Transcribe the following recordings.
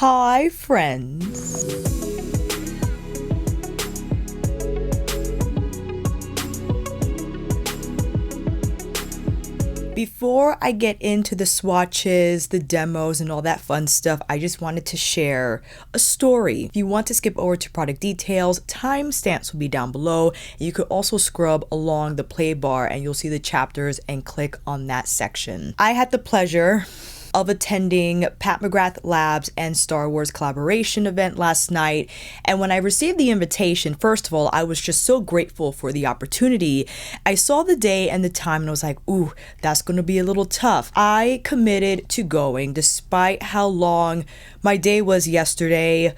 Hi, friends. Before I get into the swatches, the demos, and all that fun stuff, I just wanted to share a story. If you want to skip over to product details, timestamps will be down below. You could also scrub along the play bar and you'll see the chapters and click on that section. I had the pleasure of attending Pat McGrath Labs and Star Wars collaboration event last night, and when I received the invitation, first of all, I was just so grateful for the opportunity. I saw the day and the time and I was like, ooh, that's gonna be a little tough. I committed to going despite how long my day was yesterday.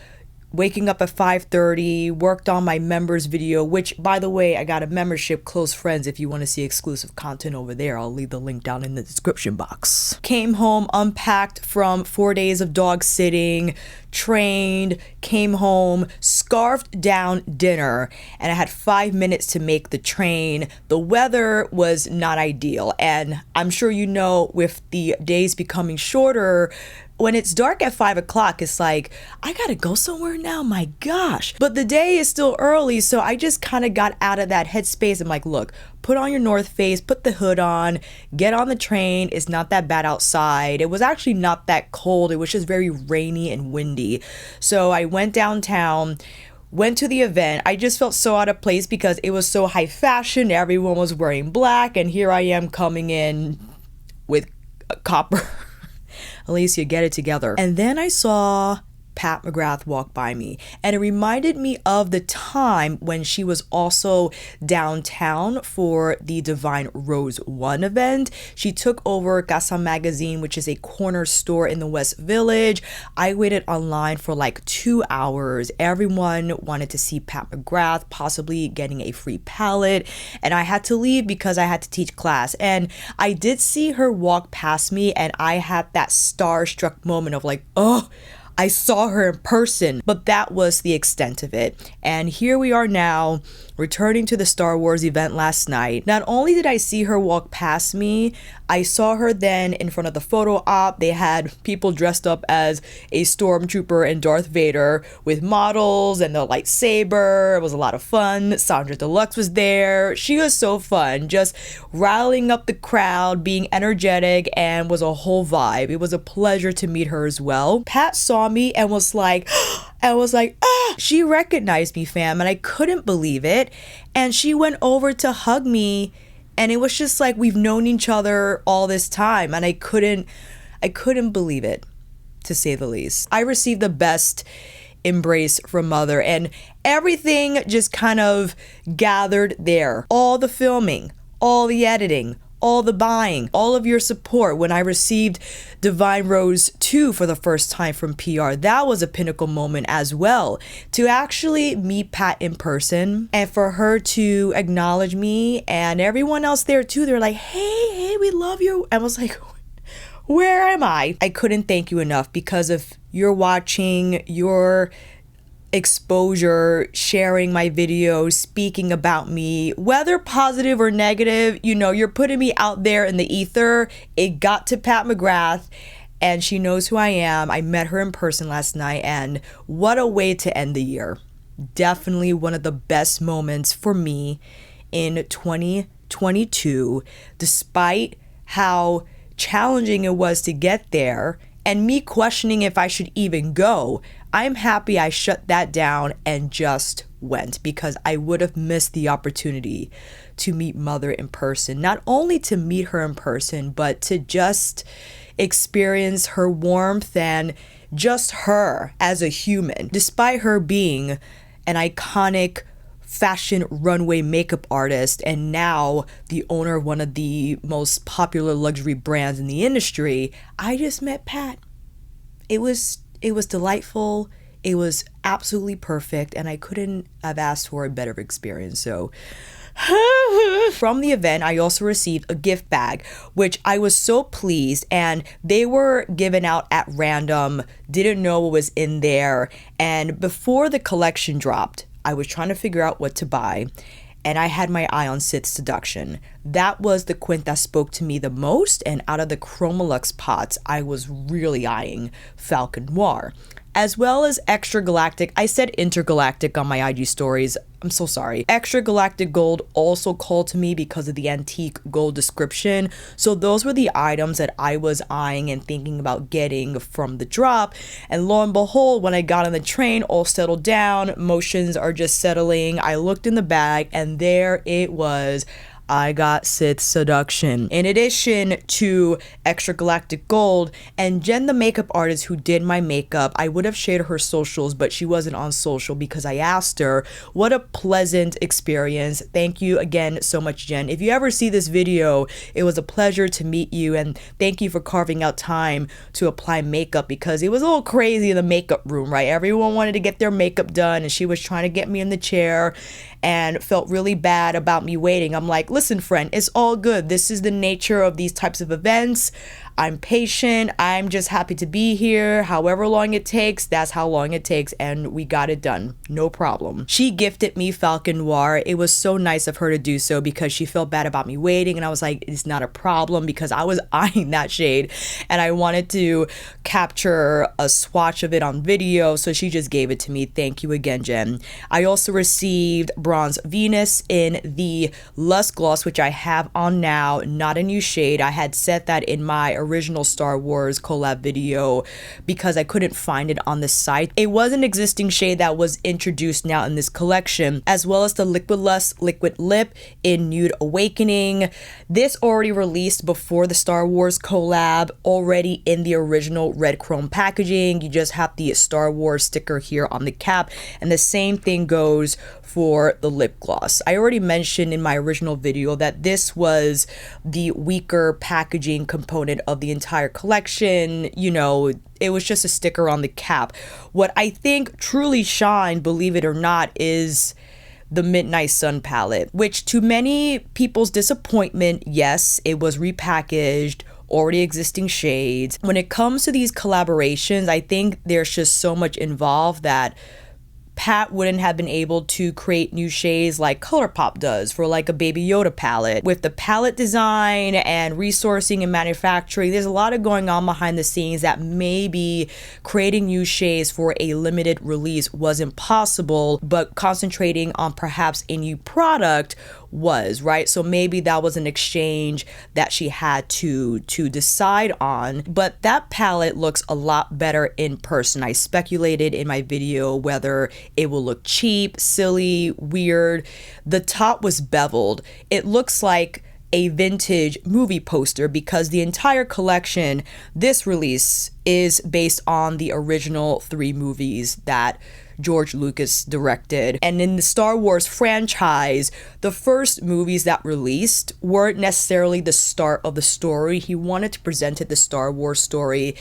Waking up at 5:30, worked on my members video, which, by the way, I got a membership, close friends, if you want to see exclusive content over there. I'll leave the link down in the description box. Came home, unpacked from 4 days of dog sitting, trained, came home, scarfed down dinner, and I had 5 minutes to make the train. The weather was not ideal, and I'm sure you know, with the days becoming shorter, when it's dark at 5 o'clock, it's like, I gotta go somewhere now, my gosh. But the day is still early, so I just kind of got out of that headspace. I'm like, look, put on your North Face, put the hood on, get on the train. It's not that bad outside. It was actually not that cold. It was just very rainy and windy. So I went downtown, went to the event. I just felt so out of place because it was so high fashion. Everyone was wearing black, and here I am coming in with a copper. Alicia, get it together. And then I saw Pat McGrath walk by me, and it reminded me of the time when she was also downtown for the Divine Rose 1 event. She took over Casa Magazine, which is a corner store in the West Village. I waited online for like 2 hours. Everyone wanted to see Pat McGrath, possibly getting a free palette, and I had to leave because I had to teach class. And I did see her walk past me, and I had that starstruck moment of like, oh, I saw her in person, but that was the extent of it. And here we are now, returning to the Star Wars event last night. Not only did I see her walk past me, I saw her then in front of the photo op. They had people dressed up as a stormtrooper and Darth Vader with models and the lightsaber. It was a lot of fun. Sandra Deluxe was there. She was so fun, just riling up the crowd, being energetic, and was a whole vibe. It was a pleasure to meet her as well. Pat saw me and was like, ah, she recognized me, fam, and I couldn't believe it. And she went over to hug me, and it was just like we've known each other all this time, and I couldn't believe it, to say the least. I received the best embrace from Mother, and everything just kind of gathered there. All the filming, all the editing, all the buying, all of your support. When I received Divine Rose 2 for the first time from PR, that was a pinnacle moment as well. To actually meet Pat in person and for her to acknowledge me and everyone else there too, they're like, hey, we love you. I was like, where am I? I couldn't thank you enough because of your watching, your exposure, sharing my videos, speaking about me, whether positive or negative, you know, you're putting me out there in the ether. It got to Pat McGrath, and she knows who I am. I met her in person last night, and what a way to end the year. Definitely one of the best moments for me in 2022, despite how challenging it was to get there and me questioning if I should even go. I'm happy I shut that down and just went, because I would have missed the opportunity to meet Mother in person. Not only to meet her in person, but to just experience her warmth and just her as a human. Despite her being an iconic fashion runway makeup artist and now the owner of one of the most popular luxury brands in the industry, I just met Pat. It was delightful. It was absolutely perfect, and I couldn't have asked for a better experience. So from the event, I also received a gift bag, which I was so pleased, and they were given out at random, didn't know what was in there. And before the collection dropped, I was trying to figure out what to buy, and I had my eye on Sith Seduction. That was the quint that spoke to me the most, and out of the Chromaluxe pots, I was really eyeing Falcon Noir. as well as Extragalactic. I said Intergalactic on my IG stories. I'm so sorry. Extragalactic Gold also called to me because of the antique gold description. So those were the items that I was eyeing and thinking about getting from the drop. And lo and behold, when I got on the train, all settled down, emotions are just settling. I looked in the bag and there it was. I got Sith Seduction. In addition to Extragalactic Gold, and Jen, the makeup artist who did my makeup, I would have shared her socials, but she wasn't on social because I asked her. What a pleasant experience. Thank you again so much, Jen. If you ever see this video, it was a pleasure to meet you, and thank you for carving out time to apply makeup because it was a little crazy in the makeup room, right? Everyone wanted to get their makeup done, and she was trying to get me in the chair and felt really bad about me waiting. I'm like, listen, friend, it's all good. This is the nature of these types of events. I'm patient. I'm just happy to be here. However long it takes, that's how long it takes. And we got it done. No problem. She gifted me Falcon Noir. It was so nice of her to do so because she felt bad about me waiting. And I was like, it's not a problem because I was eyeing that shade and I wanted to capture a swatch of it on video. So she just gave it to me. Thank you again, Jen. I also received Bronze Venus in the Lust Gloss, which I have on now, not a new shade. I had set that in my original Star Wars collab video because I couldn't find it on the site. It was an existing shade that was introduced now in this collection, as well as the Liquilust Liquid Lip in Nude Awakening. This already released before the Star Wars collab, already in the original red chrome packaging. You just have the Star Wars sticker here on the cap, and the same thing goes for the lip gloss. I already mentioned in my original video that this was the weaker packaging component of the entire collection. You know, it was just a sticker on the cap. What I think truly shined, believe it or not, is the Midnight Sun palette, which to many people's disappointment, yes, it was repackaged, already existing shades. When it comes to these collaborations, I think there's just so much involved that Pat wouldn't have been able to create new shades like ColourPop does for like a Baby Yoda palette. With the palette design and resourcing and manufacturing, there's a lot of going on behind the scenes that maybe creating new shades for a limited release wasn't possible, but concentrating on perhaps a new product was, right? So maybe that was an exchange that she had to decide on. But that palette looks a lot better in person. I speculated in my video whether it will look cheap, silly, weird. The top was beveled. It looks like a vintage movie poster because the entire collection, this release, is based on the original 3 movies that George Lucas directed. And in the Star Wars franchise, the first movies that released weren't necessarily the start of the story. He wanted to present it, the Star Wars story,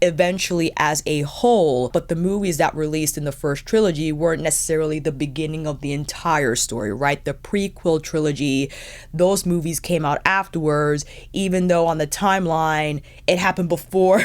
eventually as a whole, but the movies that released in the first trilogy weren't necessarily the beginning of the entire story, right? The prequel trilogy, those movies came out afterwards, even though on the timeline it happened before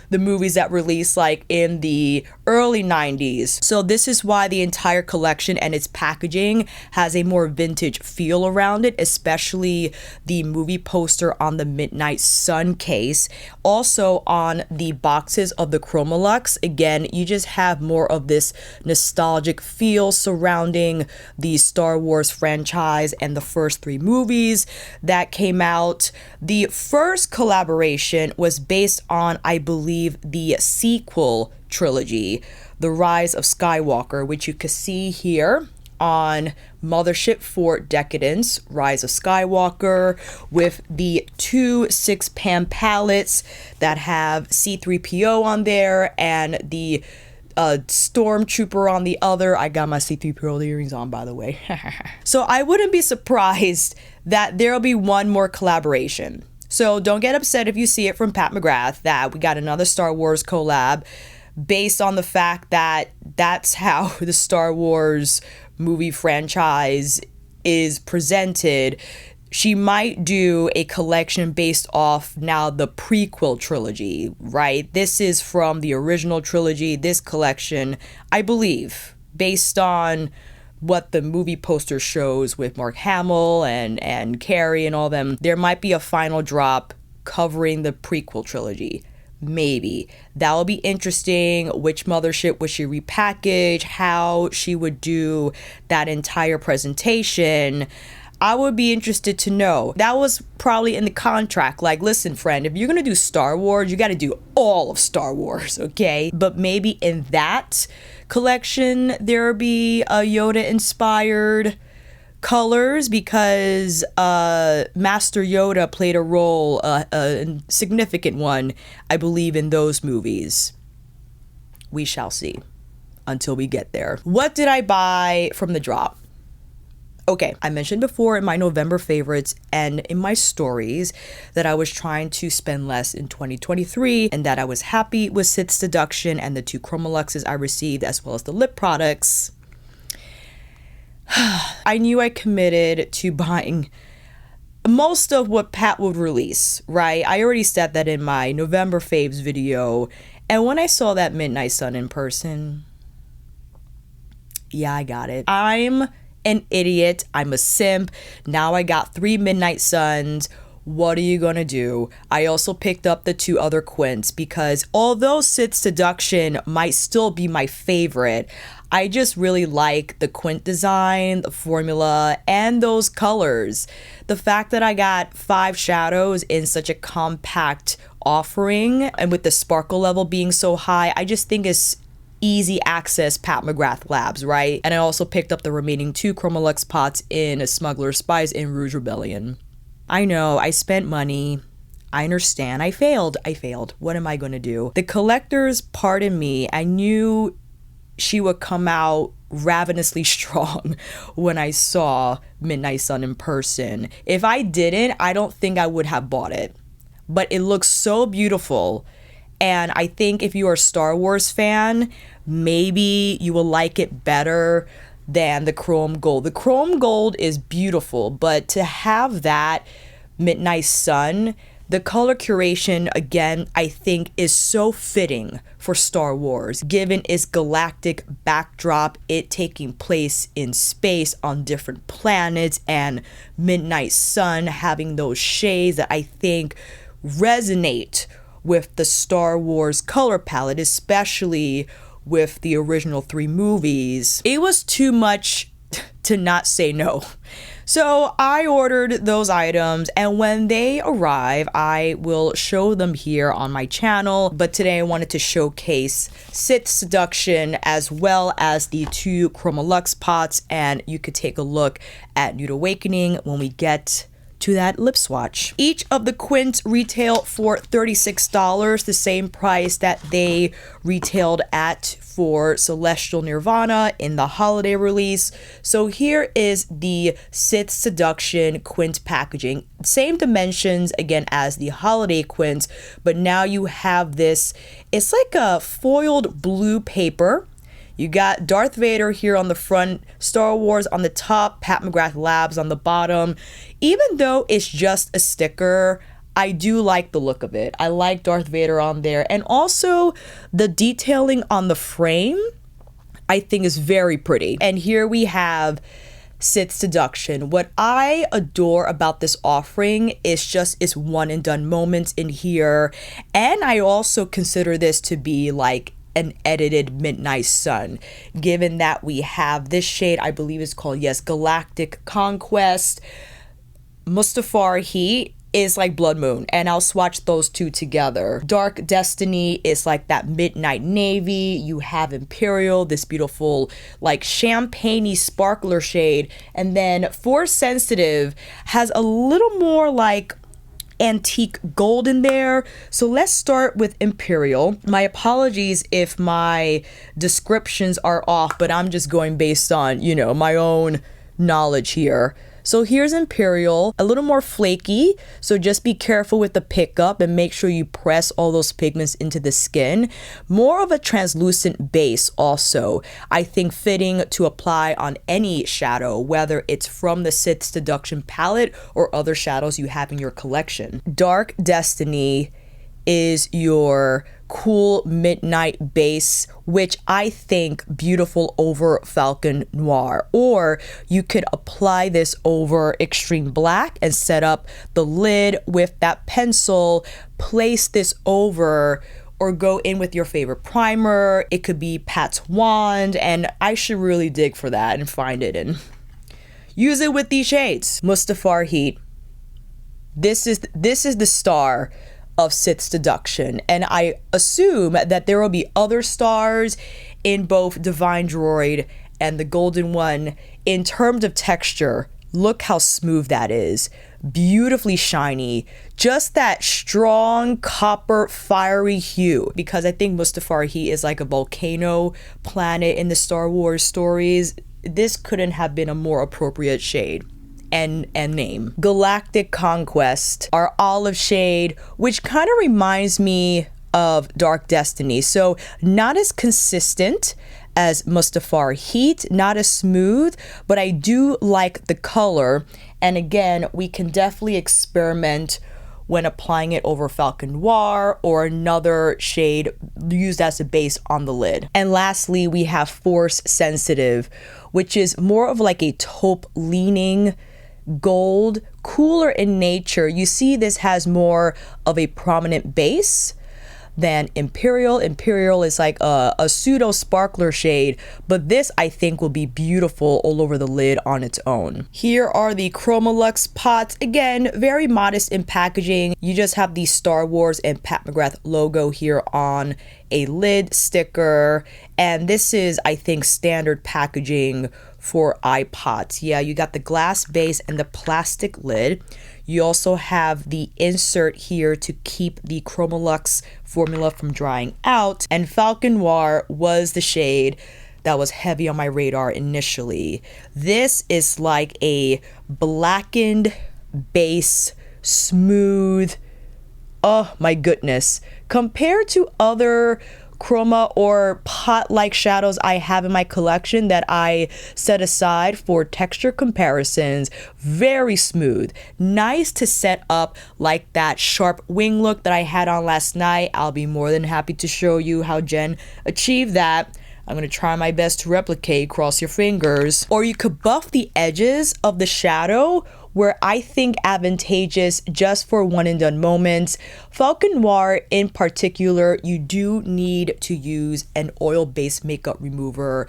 the movies that released like in the early 90s. So this is why the entire collection and its packaging has a more vintage feel around it, especially the movie poster on the Midnight Sun case. Also on the boxes of the Chromaluxe, again, you just have more of this nostalgic feel surrounding the Star Wars franchise and the first 3 movies that came out. The first collaboration was based on, I believe, the sequel trilogy, The Rise of Skywalker, which you can see here on Mothership for Decadence, Rise of Skywalker, with the 2 6-pan palettes that have C-3PO on there and the Stormtrooper on the other. I got my C-3PO earrings on, by the way. So I wouldn't be surprised that there'll be one more collaboration. So don't get upset if you see it from Pat McGrath that we got another Star Wars collab based on the fact that that's how the Star Wars movie franchise is presented. She might do a collection based off now the prequel trilogy, right? This is from the original trilogy, this collection, I believe, based on what the movie poster shows with Mark Hamill and Carrie and all them. There might be a final drop covering the prequel trilogy. Maybe. That will be interesting. Which mothership would she repackage? How she would do that entire presentation. I would be interested to know. That was probably in the contract. Like, listen, friend, if you're gonna do Star Wars, you gotta do all of Star Wars, okay? But maybe in that collection, there'll be a Yoda-inspired colors, because Master Yoda played a role, a significant one, I believe, in those movies. We shall see until we get there. What did I buy from the drop? Okay, I mentioned before in my November favorites and in my stories that I was trying to spend less in 2023 and that I was happy with Sith Seduction and the 2 Chromaluxes I received, as well as the lip products. I knew I committed to buying most of what Pat would release, right? I already said that in my November faves video. And when I saw that Midnight Sun in person, yeah, I got it. I'm an idiot. I'm a simp. Now I got 3 Midnight Suns. What are you gonna do? I also picked up the 2 other Quints because although Sith Seduction might still be my favorite, I just really like the Quint design, the formula, and those colors. The fact that I got 5 shadows in such a compact offering, and with the sparkle level being so high, I just think it's easy access Pat McGrath Labs, right? And I also picked up the remaining 2 Chromaluxe pots in A Smuggler's Spice in Rouge Rebellion. I know, I spent money. I understand. I failed. What am I going to do? The collector's part in me, I knew she would come out ravenously strong when I saw Midnight Sun in person. If I didn't, I don't think I would have bought it. But it looks so beautiful. And I think if you are a Star Wars fan, maybe you will like it better than the Chrome Gold. The Chrome Gold is beautiful, but to have that Midnight Sun, the color curation, again, I think is so fitting for Star Wars, given its galactic backdrop, it taking place in space on different planets, and Midnight Sun having those shades that I think resonate with the Star Wars color palette, especially with the original 3 movies. It was too much to not say no. So I ordered those items, and when they arrive, I will show them here on my channel. But today I wanted to showcase Sith Seduction as well as the 2 Chromaluxe pots, and you could take a look at Nude Awakening when we get to that lip swatch. Each of the Quints retail for $36, the same price that they retailed at for Celestial Nirvana in the holiday release. So here is the Sith Seduction Quint packaging. Same dimensions again as the holiday Quints, but now you have this, it's like a foiled blue paper. You got Darth Vader here on the front, Star Wars on the top, Pat McGrath Labs on the bottom. Even though it's just a sticker, I do like the look of it. I like Darth Vader on there. And also the detailing on the frame, I think is very pretty. And here we have Sith Seduction. What I adore about this offering is just its one and done moments in here. And I also consider this to be like an edited Midnight Sun, given that we have this shade, I believe is called, yes, Galactic Conquest. Mustafar Heat is like Blood Moon, and I'll swatch those 2 together. Dark Destiny is like that midnight navy. You have Imperial, this beautiful like champagne-y sparkler shade, and then Force Sensitive has a little more like antique gold in there. So let's start with Imperial. My apologies if my descriptions are off, but I'm just going based on, you know, my own knowledge here. So here's Imperial, a little more flaky, so just be careful with the pickup and make sure you press all those pigments into the skin. More of a translucent base also, I think fitting to apply on any shadow, whether it's from the Sith Seduction palette or other shadows you have in your collection. Dark Destiny is your cool midnight base, which I think beautiful over Falcon Noir. Or you could apply this over extreme black and set up the lid with that pencil, place this over, or go in with your favorite primer. It could be Pat's Wand, and I should really dig for that and find it and use it with these shades. Mustafar Heat. This is the star of Sith Seduction, and I assume that there will be other stars in both Divine Droid and the Golden One. In terms of texture, look how smooth that is. Beautifully shiny. Just that strong copper fiery hue, because I think Mustafar Heat is like a volcano planet in the Star Wars stories. This couldn't have been a more appropriate shade and name. Galactic Conquest, our olive shade, which kind of reminds me of Dark Destiny. So not as consistent as Mustafar Heat, not as smooth, but I do like the color. And again, we can definitely experiment when applying it over Falcon Noir or another shade used as a base on the lid. And lastly, we have Force Sensitive, which is more of like a taupe leaning gold, cooler in nature. You see this has more of a prominent base than Imperial. Imperial is like a pseudo sparkler shade, but this I think will be beautiful all over the lid on its own. Here are the Chromaluxe pots. Again, very modest in packaging. You just have the Star Wars and Pat McGrath logo here on a lid sticker, and this is, I think, standard packaging for iPots. Yeah, you got the glass base and the plastic lid. You also have the insert here to keep the Chromaluxe formula from drying out. And Falcon Noir was the shade that was heavy on my radar initially. This is like a blackened base, smooth. Oh my goodness. Compared to other chroma or pot-like shadows I have in my collection that I set aside for texture comparisons, very smooth, nice to set up like that sharp wing look that I had on last night. I'll be more than happy to show you how Jen achieved that. I'm going to try my best to replicate, cross your fingers. Or you could buff the edges of the shadow, where I think advantageous just for one and done moments. Falcon Noir in particular, you do need to use an oil-based makeup remover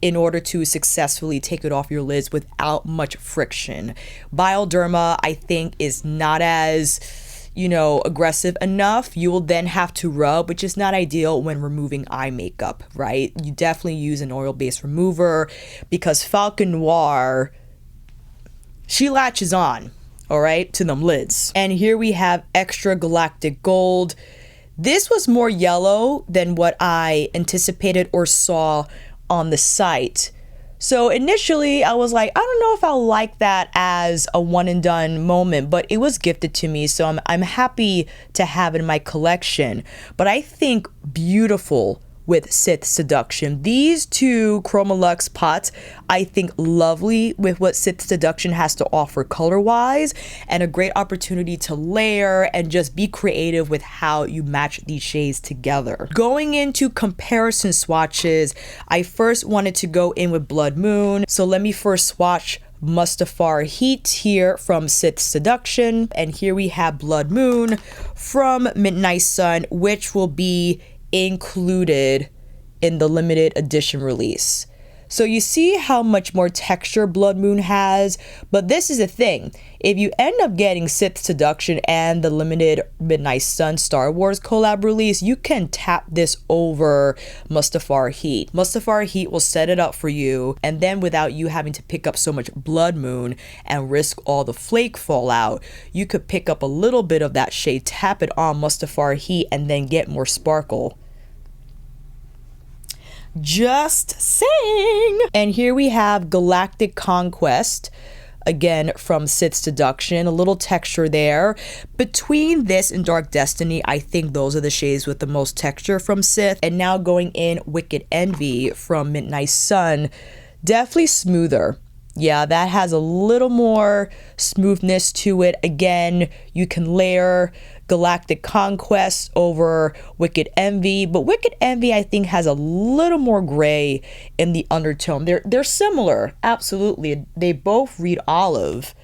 in order to successfully take it off your lids without much friction. Bioderma, I think, is not as, aggressive enough. You will then have to rub, which is not ideal when removing eye makeup, right? You definitely use an oil-based remover because Falcon Noir, she latches on, all right, to them lids. And here we have Extragalactic Gold. This was more yellow than what I anticipated or saw on the site. So initially I was like, I don't know if I'll like that as a one and done moment, but it was gifted to me, so I'm happy to have it in my collection. But I think beautiful with Sith Seduction. These two Chromaluxe pots, I think lovely with what Sith Seduction has to offer color-wise, and a great opportunity to layer and just be creative with how you match these shades together. Going into comparison swatches, I first wanted to go in with Blood Moon. So let me first swatch Mustafar Heat here from Sith Seduction, and here we have Blood Moon from Midnight Sun, which will be included in the limited edition release. So you see how much more texture Blood Moon has, but this is the thing. If you end up getting Sith Seduction and the limited Midnight Sun Star Wars collab release, you can tap this over Mustafar Heat. Mustafar Heat will set it up for you, and then without you having to pick up so much Blood Moon and risk all the flake fallout, you could pick up a little bit of that shade, tap it on Mustafar Heat, and then get more sparkle. Just saying. And here we have Galactic Conquest, again from Sith Seduction. A little texture there. Between this and Dark Destiny, I think those are the shades with the most texture from Sith. And now going in Wicked Envy from Midnight Sun, definitely smoother Yeah, that has a little more smoothness to it. Again, you can layer Galactic Conquest over Wicked Envy, but Wicked Envy I think has a little more gray in the undertone. They're similar, absolutely. They both read olive,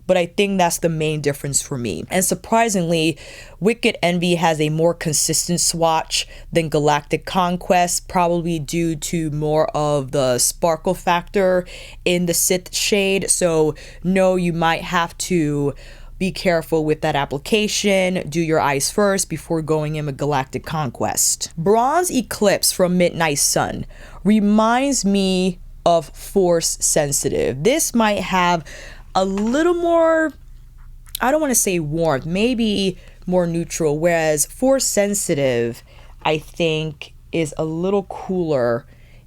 but I think that's the main difference for me. And surprisingly, Wicked Envy has a more consistent swatch than Galactic Conquest, probably due to more of the sparkle factor in the Sith shade. So no, you might have to be careful with that application. Do your eyes first before going in with Galactic Conquest. Bronze Eclipse from Midnight Sun reminds me of Force Sensitive. This might have a little more, I don't want to say warmth, maybe more neutral, whereas Force Sensitive I think is a little cooler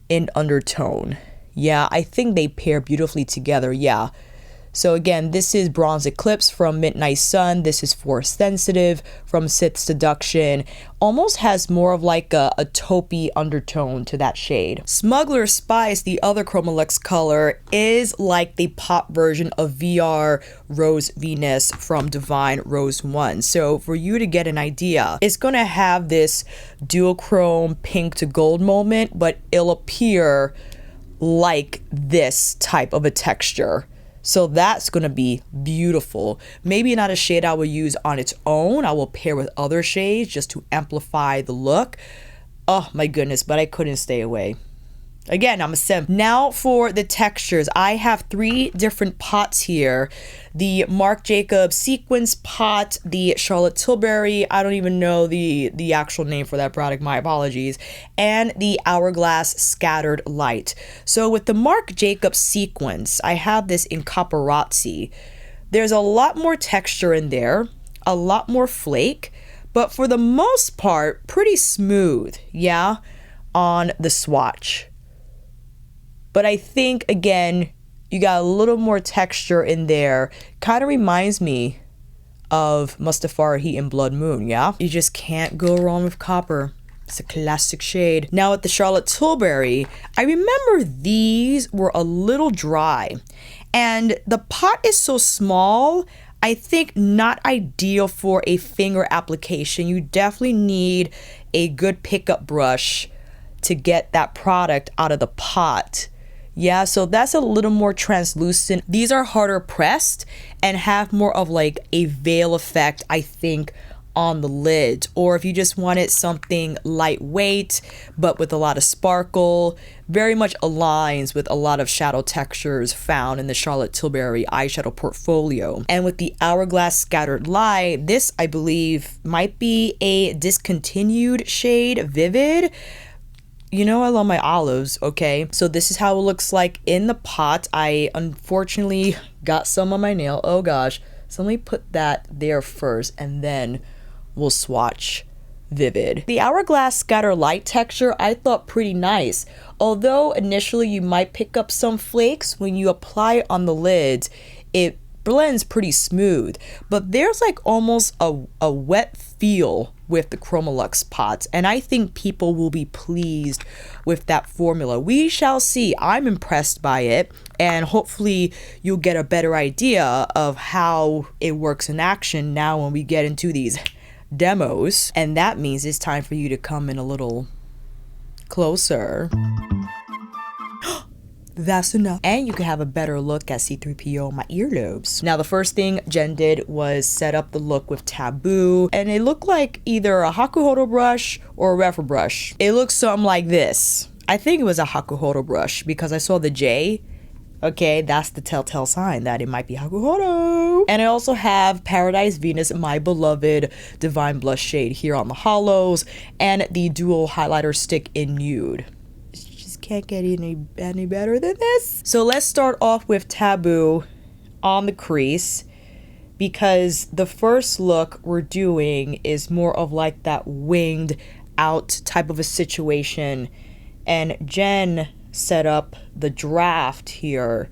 in undertone. Yeah, I think they pair beautifully together. Yeah. So again, this is Bronze Eclipse from Midnight Sun. This is Force Sensitive from Sith Seduction. Almost has more of like a taupey undertone to that shade. Smuggler's Spice, the other Chromaluxe color, is like the pop version of VR Rose Venus from Divine Rose 1. So for you to get an idea, it's going to have this duochrome pink to gold moment, but it'll appear like this type of a texture. So that's going to be beautiful. Maybe not a shade I will use on its own. I will pair with other shades just to amplify the look. Oh my goodness, but I couldn't stay away. Again, I'm a simp. Now for the textures. I have 3 different pots here. The Marc Jacobs Sequence pot, the Charlotte Tilbury, I don't even know the actual name for that product, my apologies, and the Hourglass Scattered Light. So with the Marc Jacobs Sequence, I have this in Paparazzi. There's a lot more texture in there, a lot more flake, but for the most part, pretty smooth, yeah, on the swatch. But I think, again, you got a little more texture in there. Kind of reminds me of Mustafari Heat and Blood Moon, yeah? You just can't go wrong with copper. It's a classic shade. Now with the Charlotte Tilbury, I remember these were a little dry. And the pot is so small, I think not ideal for a finger application. You definitely need a good pickup brush to get that product out of the pot. Yeah, so that's a little more translucent. These are harder pressed and have more of like a veil effect, I think, on the lid. Or if you just wanted something lightweight, but with a lot of sparkle, very much aligns with a lot of shadow textures found in the Charlotte Tilbury eyeshadow portfolio. And with the Hourglass Scattered Light, this I believe might be a discontinued shade, Vivid. You know I love my olives, okay? So this is how it looks like in the pot. I unfortunately got some on my nail. Oh gosh. So let me put that there first and then we'll swatch Vivid. The Hourglass Scatter Light texture I thought pretty nice. Although initially you might pick up some flakes, when you apply it on the lids, it blends pretty smooth. But there's like almost a wet feel with the Chromaluxe pots, and I think people will be pleased with that formula. We shall see. I'm impressed by it, and hopefully you'll get a better idea of how it works in action now when we get into these demos. And that means it's time for you to come in a little closer. That's enough. And you can have a better look at C3PO my earlobes. Now the first thing Jen did was set up the look with Taboo, and it looked like either a Hakuhodo brush or a Refer brush. It looks something like this. I think it was a Hakuhodo brush because I saw the J. Okay, that's the telltale sign that it might be Hakuhodo. And I also have Paradise Venus, my beloved Divine Blush shade here on the hollows, and the dual highlighter stick in Nude. Can't get any better than this. So let's start off with Taboo on the crease, because the first look we're doing is more of like that winged out type of a situation, and Jen set up the draft here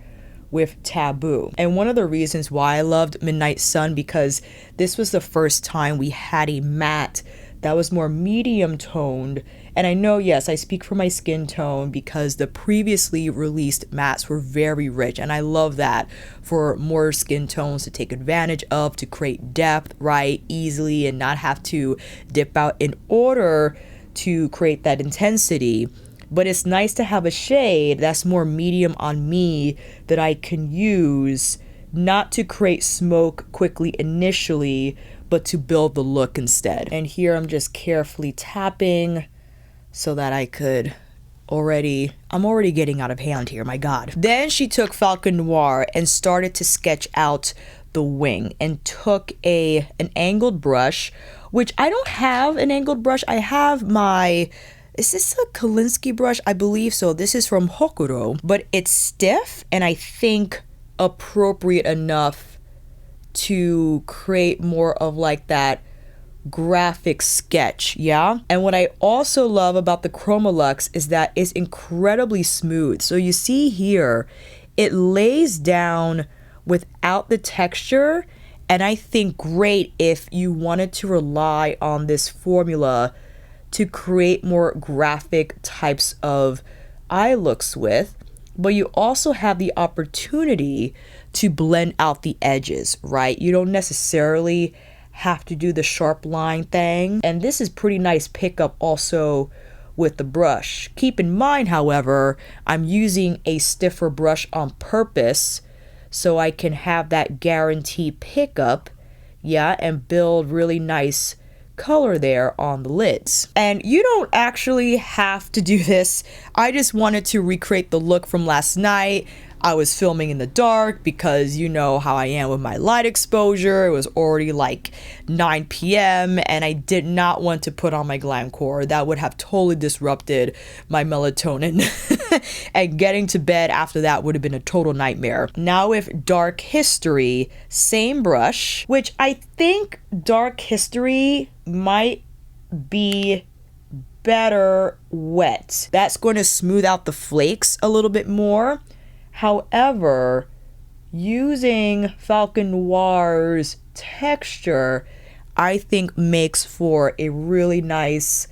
with Taboo. And one of the reasons why I loved Midnight Sun, because this was the first time we had a matte that was more medium toned And I know, yes, I speak for my skin tone because the previously released mattes were very rich, and I love that for more skin tones to take advantage of, to create depth, right, easily, and not have to dip out in order to create that intensity. But it's nice to have a shade that's more medium on me that I can use, not to create smoke quickly initially, but to build the look instead. And here I'm just carefully tapping so that I could I'm already getting out of hand here, my God. Then she took Falcon Noir and started to sketch out the wing, and took an angled brush, which I don't have an angled brush. I have is this a Kolinsky brush? I believe so. This is from Hokuro, but it's stiff and I think appropriate enough to create more of like that graphic sketch, yeah? And what I also love about the Chromaluxe is that it's incredibly smooth. So you see here, it lays down without the texture, and I think great if you wanted to rely on this formula to create more graphic types of eye looks with, but you also have the opportunity to blend out the edges, right? You don't necessarily have to do the sharp line thing. And this is pretty nice pickup also with the brush. Keep in mind, however, I'm using a stiffer brush on purpose so I can have that guaranteed pickup, yeah, and build really nice color there on the lids. And you don't actually have to do this. I just wanted to recreate the look from last night. I was filming in the dark because you know how I am with my light exposure. It was already like 9 p.m. and I did not want to put on my glam core. That would have totally disrupted my melatonin. And getting to bed after that would have been a total nightmare. Now with Dark History, same brush, which I think Dark History might be better wet. That's going to smooth out the flakes a little bit more. However, using Falcon Noir's texture, I think makes for a really nice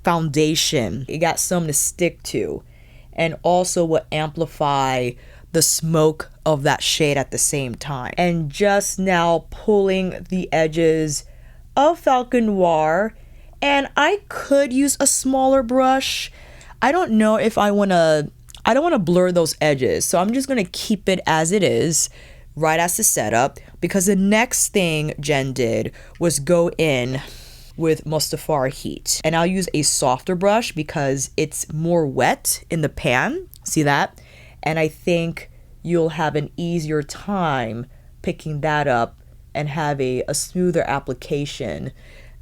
foundation. It got something to stick to, and also will amplify the smoke of that shade at the same time. And just now pulling the edges of Falcon Noir, and I could use a smaller brush. I don't know if I don't want to blur those edges, so I'm just going to keep it as it is, right as the setup, because the next thing Jen did was go in with Mustafar Heat. And I'll use a softer brush because it's more wet in the pan, see that? And I think you'll have an easier time picking that up and have a smoother application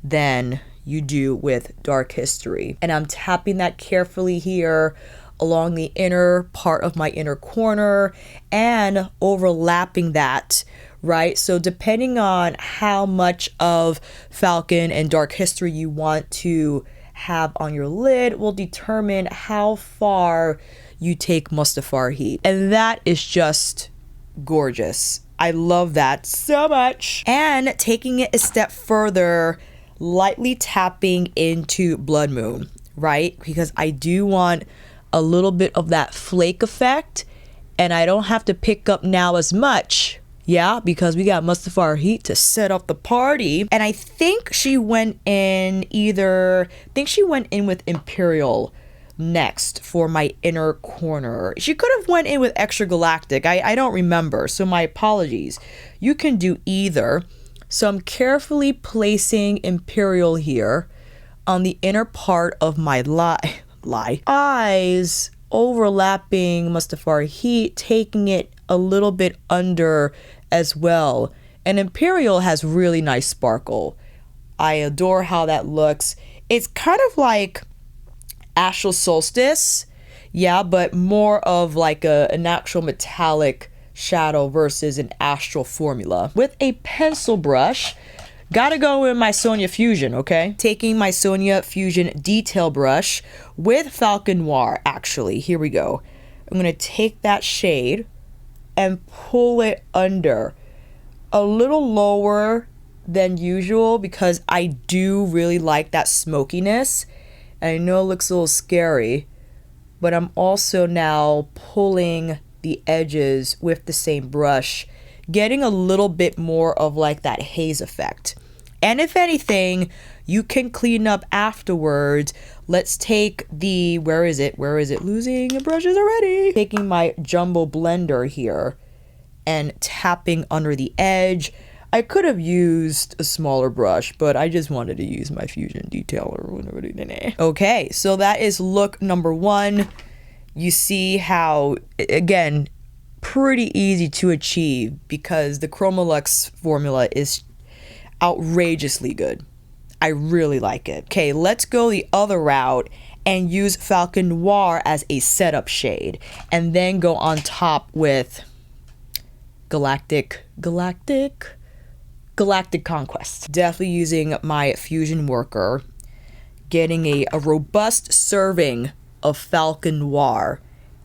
than you do with Dark History. And I'm tapping that carefully here along the inner part of my inner corner and overlapping that, right? So depending on how much of Falcon and Dark History you want to have on your lid will determine how far you take Mustafar Heat. And that is just gorgeous. I love that so much. And taking it a step further, lightly tapping into Blood Moon, right? Because I do want a little bit of that flake effect, and I don't have to pick up now as much, yeah, because we got Mustafar Heat to set up the party. And I think she went in with Imperial next for my inner corner. She could have went in with Extragalactic. I don't remember, so my apologies. You can do either. So I'm carefully placing Imperial here on the inner part of my eyes, overlapping Mustafar Heat, taking it a little bit under as well. And Imperial has really nice sparkle. I adore how that looks. It's kind of like Astral Solstice, yeah, but more of like an actual metallic shadow versus an astral formula. With a pencil brush, gotta go with my Sonia Fusion, okay? Taking my Sonia Fusion detail brush with Falcon Noir, actually. Here we go. I'm gonna take that shade and pull it under a little lower than usual because I do really like that smokiness. I know it looks a little scary, but I'm also now pulling the edges with the same brush, getting a little bit more of like that haze effect. And if anything, you can clean up afterwards. Let's take the, where is it? Losing brushes already. Taking my jumbo blender here and tapping under the edge. I could have used a smaller brush, but I just wanted to use my Fusion detailer. Okay, so that is look number 1. You see how, again, pretty easy to achieve because the Chromaluxe formula is outrageously good. I really like it. Okay, let's go the other route and use Falcon Noir as a setup shade and then go on top with Galactic Conquest. Definitely using my Fusion worker, getting a robust serving of Falcon Noir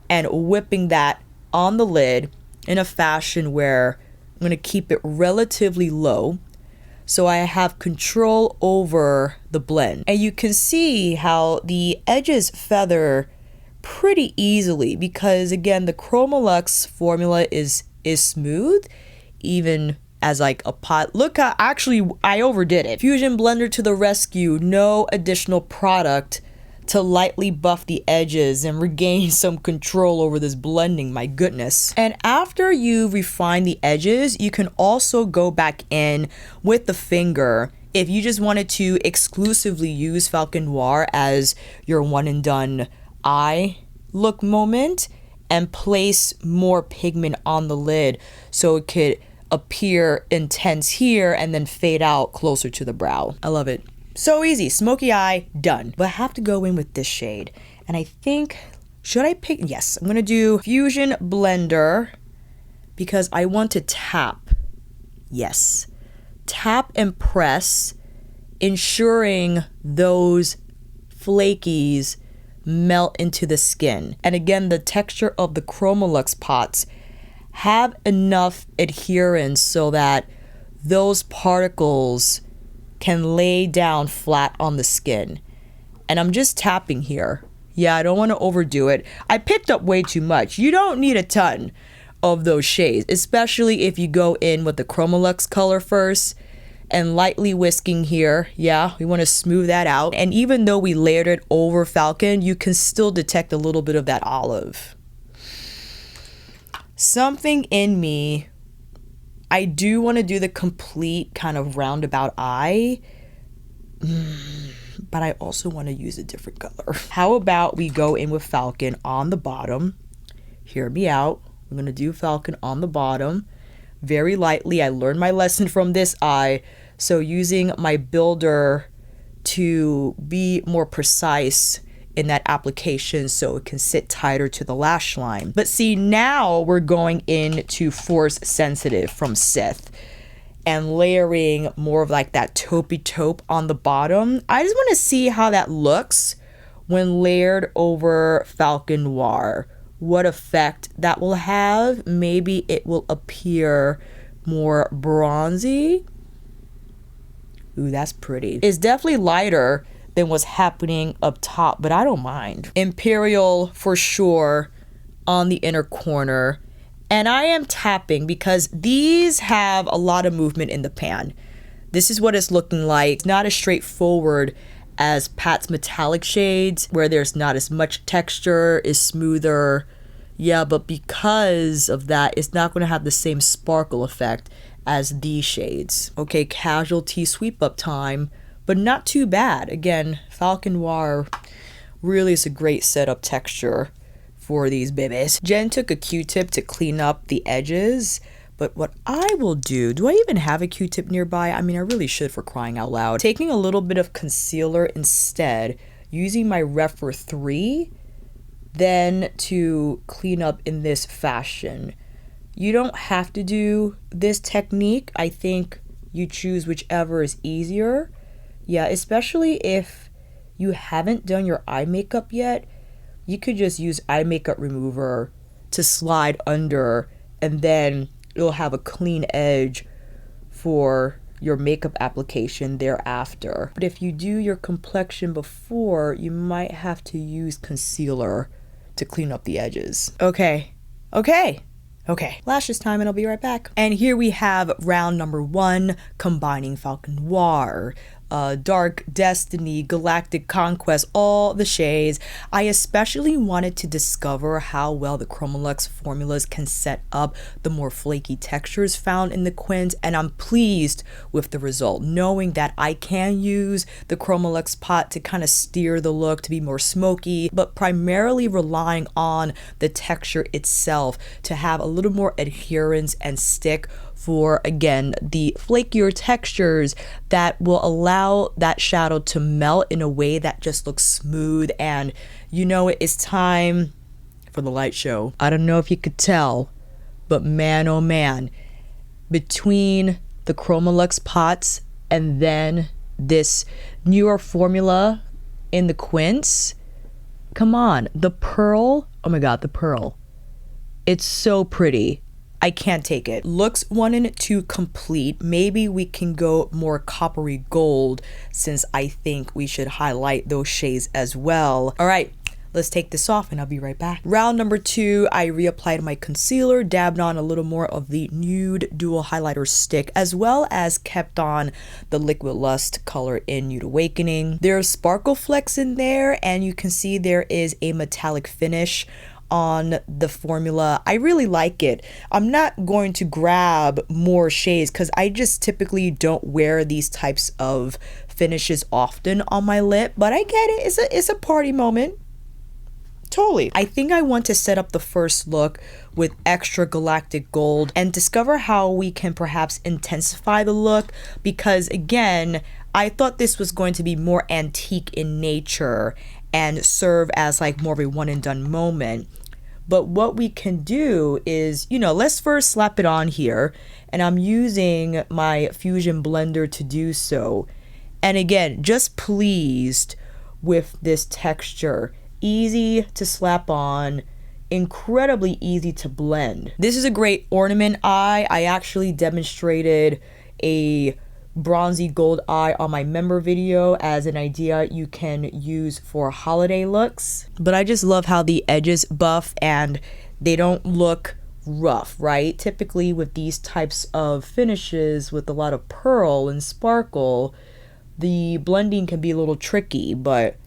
and whipping that on the lid in a fashion where I'm going to keep it relatively low so I have control over the blend. And you can see how the edges feather pretty easily because, again, the Chromaluxe formula is smooth, even as like a pot. Look, actually, I overdid it. Fusion blender to the rescue. No additional product to lightly buff the edges and regain some control over this blending, my goodness. And after you refine the edges, you can also go back in with the finger if you just wanted to exclusively use Falcon Noir as your one and done eye look moment and place more pigment on the lid so it could appear intense here and then fade out closer to the brow. I love it. So easy. Smoky eye, done. But I have to go in with this shade. And I think, should I pick? Yes, I'm going to do Fusion Blender because I want to tap. Yes. Tap and press, ensuring those flakies melt into the skin. And again, the texture of the Chromalux pots have enough adherence so that those particles can lay down flat on the skin. And I'm just tapping here. Yeah, I don't want to overdo it. I picked up way too much. You don't need a ton of those shades, especially if you go in with the Chromalux color first and lightly whisking here. Yeah, we want to smooth that out. And even though we layered it over Falcon, you can still detect a little bit of that olive. Something in me, I do want to do the complete kind of roundabout eye, but I also want to use a different color. How about we go in with Falcon on the bottom? Hear me out. I'm going to do Falcon on the bottom very lightly. I learned my lesson from this eye, so using my builder to be more precise in that application so it can sit tighter to the lash line. But see, now we're going into Force Sensitive from Sith and layering more of like that taupey taupe on the bottom. I just want to see how that looks when layered over Falcon Noir. What effect that will have. Maybe it will appear more bronzy. Ooh, that's pretty. It's definitely lighter than what's happening up top, but I don't mind. Imperial for sure on the inner corner. And I am tapping because these have a lot of movement in the pan. This is what it's looking like. It's not as straightforward as Pat's metallic shades where there's not as much texture, is smoother. Yeah, but because of that, it's not going to have the same sparkle effect as these shades. Okay, casualty sweep up time, but not too bad. Again, Falcon Noir really is a great setup texture for these babies. Jen took a Q-tip to clean up the edges, but what I will do I even have a Q-tip nearby? I mean, I really should, for crying out loud. Taking a little bit of concealer instead, using my Rephr 3, then to clean up in this fashion. You don't have to do this technique. I think you choose whichever is easier. Yeah, especially if you haven't done your eye makeup yet, you could just use eye makeup remover to slide under and then it'll have a clean edge for your makeup application thereafter. But if you do your complexion before, you might have to use concealer to clean up the edges. Okay. Lashes time, and I'll be right back. And here we have round number 1, combining Falcon Noir, Dark Destiny, Galactic Conquest, all the shades. I especially wanted to discover how well the Chromaluxe formulas can set up the more flaky textures found in the quins, and I'm pleased with the result, knowing that I can use the Chromaluxe pot to kind of steer the look to be more smoky, but primarily relying on the texture itself to have a little more adherence and stick for, again, the flakier textures that will allow that shadow to melt in a way that just looks smooth. And you know, it's time for the light show. I don't know if you could tell, but man, oh man, between the Chromaluxe pots and then this newer formula in the quints, come on, the pearl, oh my god, the pearl, it's so pretty. I can't take it. Looks 1 and 2 complete. Maybe we can go more coppery gold, since I think we should highlight those shades as well. All right, let's take this off and I'll be right back. Round number 2, I reapplied my concealer, dabbed on a little more of the Nude Dual Highlighter Stick, as well as kept on the Liquilust color in Nude Awakening. There's sparkle flecks in there, and you can see there is a metallic finish on the formula. I really like it. I'm not going to grab more shades because I just typically don't wear these types of finishes often on my lip, but I get it. It's a party moment. Totally. I think I want to set up the first look with Extragalactic Gold and discover how we can perhaps intensify the look, because again, I thought this was going to be more antique in nature and serve as like more of a one and done moment. But what we can do is, you know, let's first slap it on here, and I'm using my Fusion blender to do so. And again, just pleased with this texture. Easy to slap on, incredibly easy to blend. This is a great ornament eye. I actually demonstrated a bronzy gold eye on my member video as an idea you can use for holiday looks. But I just love how the edges buff and they don't look rough, right? Typically with these types of finishes with a lot of pearl and sparkle, the blending can be a little tricky, but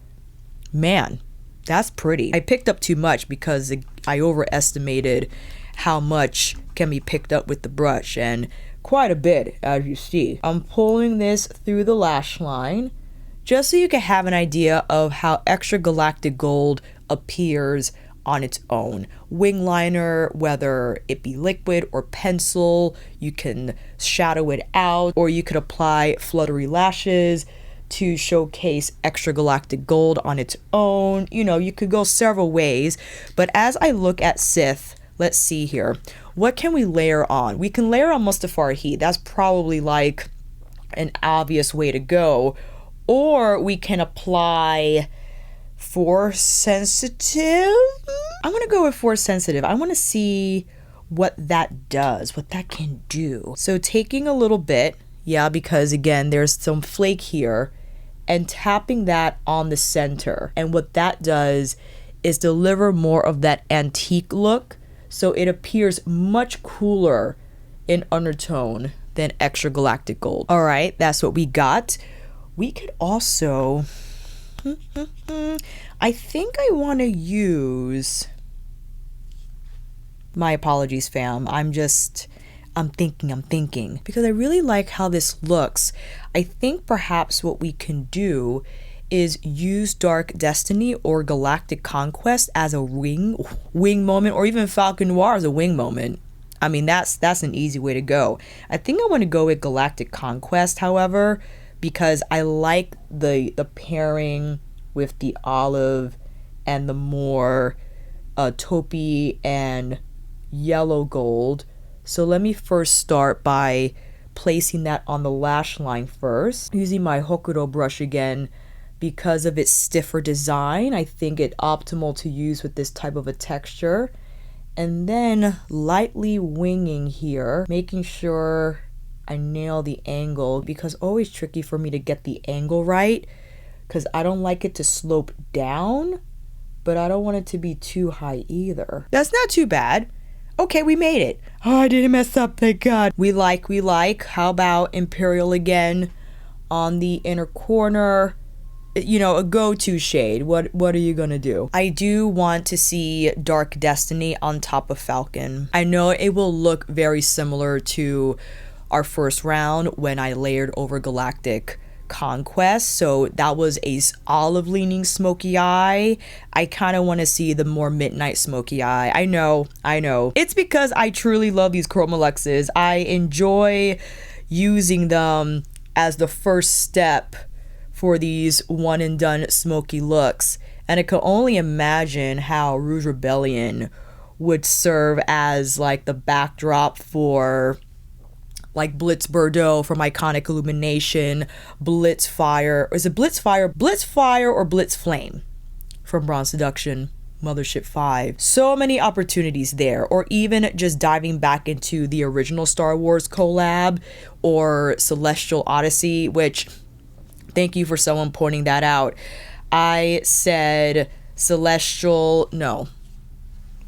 man, that's pretty. I picked up too much because I overestimated how much can be picked up with the brush, and quite a bit, as you see. I'm pulling this through the lash line just so you can have an idea of how Extragalactic Gold appears on its own. Wing liner, whether it be liquid or pencil, you can shadow it out, or you could apply fluttery lashes to showcase Extragalactic Gold on its own. You know, you could go several ways. But as I look at Sith, let's see here. What can we layer on? We can layer on Mustafar Heat. That's probably like an obvious way to go. Or we can apply Force Sensitive. I'm going to go with Force Sensitive. I want to see what that does, what that can do. So taking a little bit, yeah, because again, there's some flake here, and tapping that on the center. And what that does is deliver more of that antique look. So it appears much cooler in undertone than Extragalactic Gold. All right, that's what we got. We could also, I think I want to use, my apologies fam, I'm thinking, because I really like how this looks. I think perhaps what we can do is use Dark Destiny or Galactic Conquest as a wing moment, or even Falcon Noir as a wing moment. I mean, that's an easy way to go. I think I want to go with Galactic Conquest, however, because I like the pairing with the olive and the more taupey and yellow gold. So let me first start by placing that on the lash line first, using my Hokuto brush again. Because of its stiffer design, I think it optimal to use with this type of a texture. And then lightly winging here, making sure I nail the angle, because always tricky for me to get the angle right, because I don't like it to slope down, but I don't want it to be too high either. That's not too bad. Okay, we made it. Oh, I didn't mess up, thank God. We like. How about Imperial again on the inner corner? You know, a go-to shade. What are you gonna do? I do want to see Dark Destiny on top of Falcon. I know it will look very similar to our first round when I layered over Galactic Conquest. So that was a olive leaning smoky eye. I kind of want to see the more midnight smoky eye. I know. It's because I truly love these Chromaluxes. I enjoy using them as the first step for these one and done smoky looks, and I could only imagine how Rouge Rebellion would serve as like the backdrop for like Blitz Bordeaux from Iconic Illumination, Blitz Fire, or is it Blitz Fire or Blitz Flame from Bronze Seduction, Mothership 5. So many opportunities there. Or even just diving back into the original Star Wars collab or Celestial Odyssey, which, thank you for someone pointing that out. I said Celestial, no.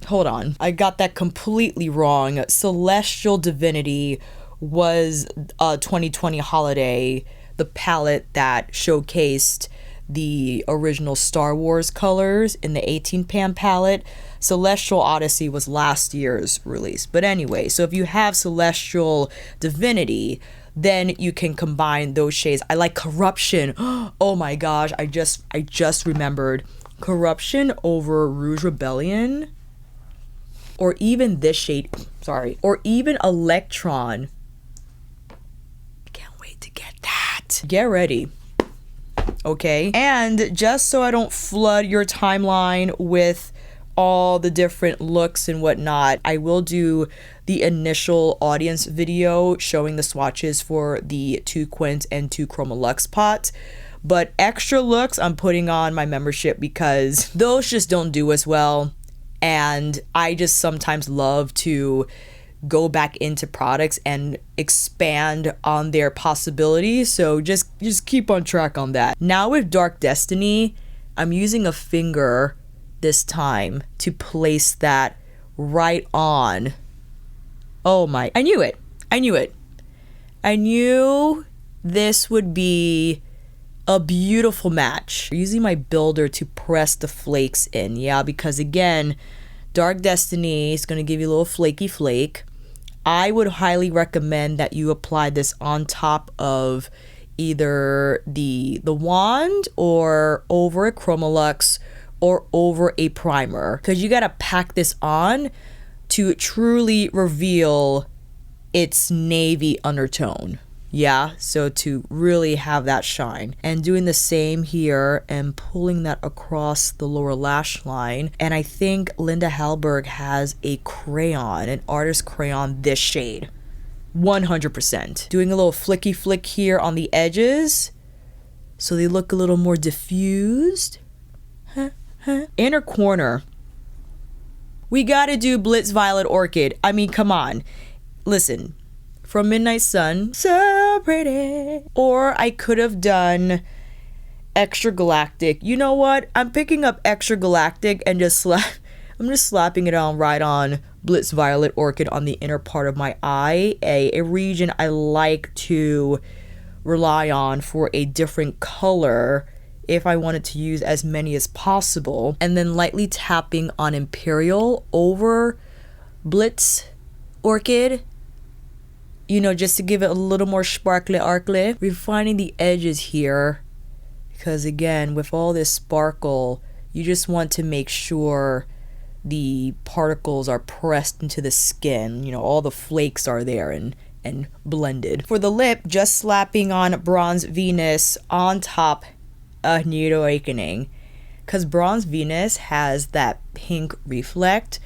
Hold on. I got that completely wrong. Celestial Divinity was a 2020 holiday, the palette that showcased the original Star Wars colors in the 18 pan palette. Celestial Odyssey was last year's release. But anyway, so if you have Celestial Divinity, then you can combine those shades. I like Corruption. Oh my gosh, I just remembered. Corruption over Rouge Rebellion, or even this shade, sorry, or even Electron. Can't wait to get that. Get ready. Okay, and just so I don't flood your timeline with all the different looks and whatnot, I will do the initial audience video showing the swatches for the 2 Quint and 2 Chromaluxe pots. But extra looks I'm putting on my membership because those just don't do as well. And I just sometimes love to go back into products and expand on their possibilities. So just keep on track on that. Now with Dark Destiny, I'm using a finger this time to place that right on. Oh my, I knew it. I knew this would be a beautiful match. I'm using my builder to press the flakes in, yeah, because again, Dark Destiny is going to give you a little flaky flake. I would highly recommend that you apply this on top of either the wand or over a Chromalux or over a primer, because you got to pack this on to truly reveal its navy undertone. Yeah, so to really have that shine. And doing the same here and pulling that across the lower lash line. And I think Linda Hallberg has a crayon, an artist crayon, this shade. 100%. Doing a little flicky flick here on the edges so they look a little more diffused. Inner corner. We gotta do Blitz Violet Orchid. I mean, come on. Listen. From Midnight Sun, so pretty. Or I could have done Extragalactic. You know what? I'm picking up Extragalactic and I'm just slapping it on right on Blitz Violet Orchid on the inner part of my eye, a region I like to rely on for a different color if I wanted to use as many as possible. And then lightly tapping on Imperial over Blitz Orchid, you know, just to give it a little more sparkly arcly. Refining the edges here, because again, with all this sparkle, you just want to make sure the particles are pressed into the skin. You know, all the flakes are there and blended. For the lip, just slapping on Bronze Venus on top of Nude Awakening, because Bronze Venus has that pink reflect,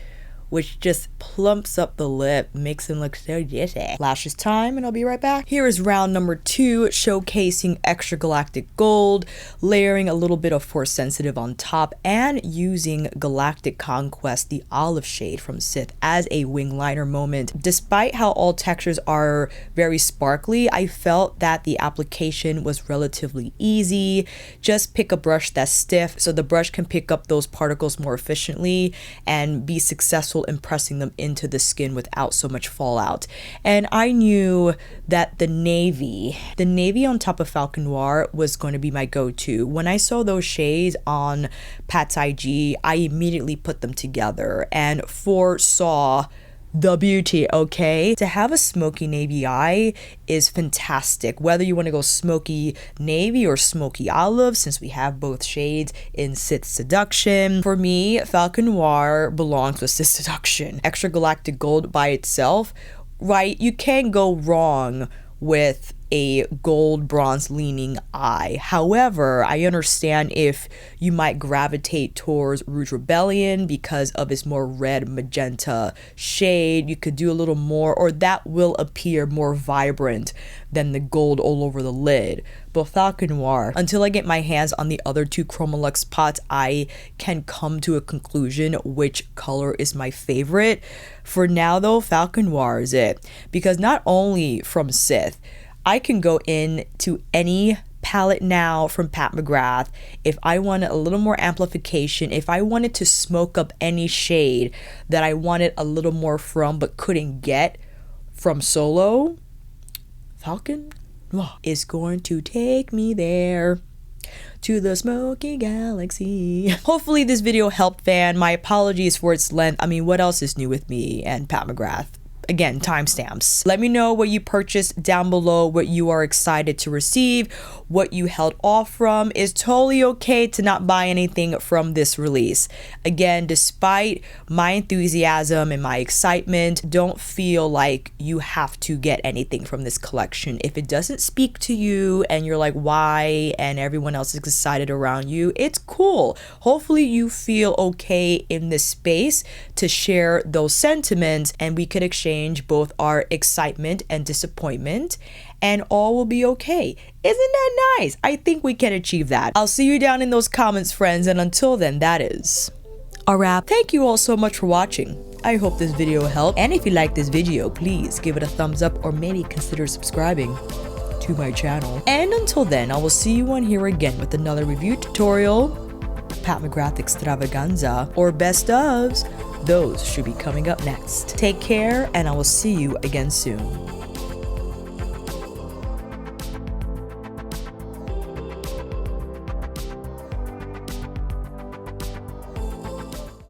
which just plumps up the lip, makes them look so juicy. Lashes time, and I'll be right back. Here is round number 2, showcasing Extragalactic Gold, layering a little bit of Force Sensitive on top, and using Galactic Conquest, the olive shade from Sith, as a wing liner moment. Despite how all textures are very sparkly, I felt that the application was relatively easy. Just pick a brush that's stiff so the brush can pick up those particles more efficiently and be successful in pressing them into the skin without so much fallout. And I knew that the navy on top of Falcon Noir was going to be my go-to. When I saw those shades on Pat's IG, I immediately put them together and foresaw the beauty, okay? To have a smoky navy eye is fantastic. Whether you want to go smoky navy or smoky olive, since we have both shades in Sith Seduction. For me, Falcon Noir belongs with Sith Seduction. Extragalactic Gold by itself, right? You can't go wrong with a gold bronze leaning eye. However, I understand if you might gravitate towards Rouge Rebellion because of its more red magenta shade. You could do a little more, or that will appear more vibrant than the gold all over the lid. But Falcon Noir, until I get my hands on the other 2 Chromaluxe pots, I can come to a conclusion which color is my favorite. For now though, Falcon Noir is it, because not only from Sith, I can go into any palette now from Pat McGrath if I wanted a little more amplification, if I wanted to smoke up any shade that I wanted a little more from but couldn't get from solo. Falcon Noir is going to take me there, to the smoky galaxy. Hopefully this video helped, fan. My apologies for its length. I mean, what else is new with me and Pat McGrath? Again, timestamps. Let me know what you purchased down below, what you are excited to receive, what you held off from. It's totally okay to not buy anything from this release. Again, despite my enthusiasm and my excitement, don't feel like you have to get anything from this collection. If it doesn't speak to you and you're like, why, and everyone else is excited around you, it's cool. Hopefully you feel okay in this space to share those sentiments, and we could exchange both our excitement and disappointment, and all will be okay. Isn't that nice? I think we can achieve that. I'll see you down in those comments, friends, and until then, that is a wrap. Thank you all so much for watching. I hope this video helped, and if you like this video, please give it a thumbs up or maybe consider subscribing to my channel. And until then, I will see you on here again with another review tutorial, Pat McGrath extravaganza, or best ofs. Those should be coming up next. Take care, and I will see you again soon.